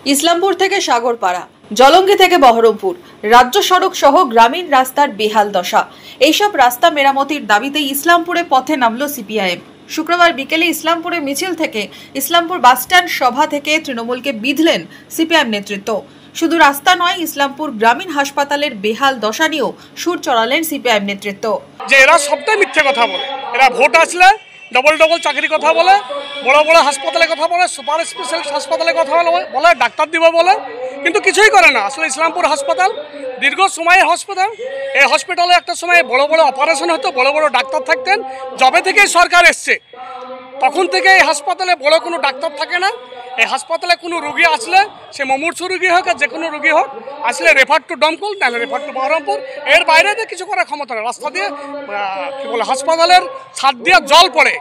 ইসলামপুর থেকে সাগরপাড়া, জলঙ্গি থেকে বহরমপুর, রাজ্য সড়ক সহ গ্রামীণ রাস্তার বেহাল দশা। এইসব রাস্তা মেরামতির দাবিতে ইসলামপুরে পথে নামল সিপিআইএম। শুক্রবার বিকেলে ইসলামপুরে মিছিল থেকে ইসলামপুর বাসস্ট্যান্ড সভা থেকে তৃণমূলকে বিঁধলেন সিপিআইএম নেতৃত্ব। শুধু রাস্তা নয়, ইসলামপুর গ্রামীণ হাসপাতালের বেহাল দশা নিয়েও সুর চড়ালেন সিপিআইএম নেতৃত্ব। যে এরা সবটাই মিথ্যে কথা বলে, এরা ভোট আসলে ডবল ডবল চাকরি কথা বলে, বড় বড় হাসপাতালে কথা বলে, সুপার স্পেশালিস্ট হাসপাতালে কথা বলে, ডাক্তার দিব বলে, কিন্তু কিছুই করে না। আসলে ইসলামপুর হাসপাতাল দীর্ঘ সময়ের হাসপাতাল। এই হসপিটালে একটা সময় বড় বড় অপারেশন হতো, বড় বড় ডাক্তার থাকতেন। যবে থেকে সরকার এসছে তখন থেকে এই হাসপাতালে বড় কোনো ডাক্তার থাকে না। এই হাসপাতালে কোনো রুগী আসলে, সে মুমূর্ষু রুগী হোক আর যে কোনো রুগী হোক, আসলে রেফার টু দমকল, নাহলে রেফার টু বহরমপুর। এর বাইরে কিছু করার ক্ষমতা নেই। রাস্তা দিয়ে কী বলে হাসপাতালের ছাদ দিয়ে জল পড়ে,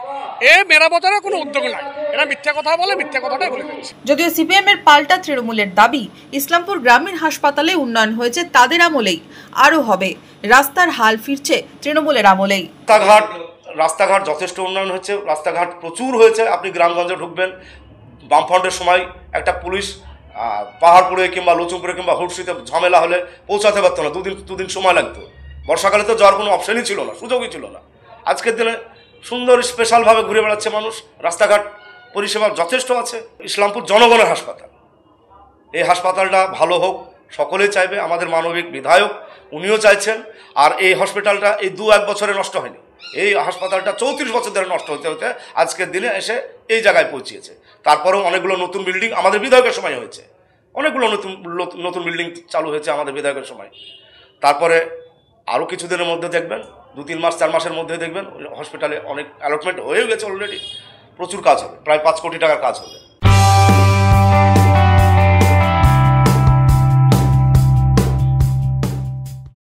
এ মেরামতের কোনো উদ্যোগ নাই। এরা মিথ্যা কথা বলে, মিথ্যা কথাটাই বলে যাচ্ছে। যদিও সিপিএম এর পাল্টা তৃণমূলের দাবি, ইসলামপুর গ্রামীণ হাসপাতালে উন্নয়ন হয়েছে তাদের আমলেই, আরও হবে। রাস্তার হাল ফিরছে তৃণমূলের আমলেই। রাস্তাঘাট যথেষ্ট উন্নয়ন হয়েছে, রাস্তাঘাট প্রচুর হয়েছে। আপনি গ্রামগঞ্জে ঢুকবেন, বামফ্রন্টের সময় একটা পুলিশ পাহাড়পুরে কিংবা লচুমপুরে কিংবা হুড়সিতে ঝামেলা হলে পৌঁছাতে পারতো না, দুদিন সময় লাগতো। বর্ষাকালে তো যাওয়ার কোনো অপশনই ছিল না, সুযোগই ছিল না। আজকের দিনে সুন্দর স্পেশালভাবে ঘুরে বেড়াচ্ছে মানুষ। রাস্তাঘাট পরিষেবা যথেষ্ট আছে। ইসলামপুর জনগণের হাসপাতাল, এই হাসপাতালটা ভালো হোক সকলেই চাইবে। আমাদের মানবিক বিধায়ক উনিও চাইছেন। আর এই হসপিটালটা এই 2-1 বছরে নষ্ট হয়নি। এই হাসপাতালটা 34 বছর ধরে নষ্ট হতে হতে আজকের দিনে এসে এই জায়গায় পৌঁছিয়েছে। তারপরেও অনেকগুলো নতুন বিল্ডিং আমাদের বিধায়কের সময় হয়েছে, অনেকগুলো নতুন বিল্ডিং চালু হয়েছে আমাদের বিধায়কের সময়। তারপরে আরও কিছুদিনের মধ্যে দেখবেন, 2-3 মাস 4 মাসের মধ্যে দেখবেন হসপিটালে অনেক অ্যালটমেন্ট হয়েও গেছে অলরেডি। প্রচুর কাজ হবে, প্রায় 5 কোটি টাকার কাজ হবে।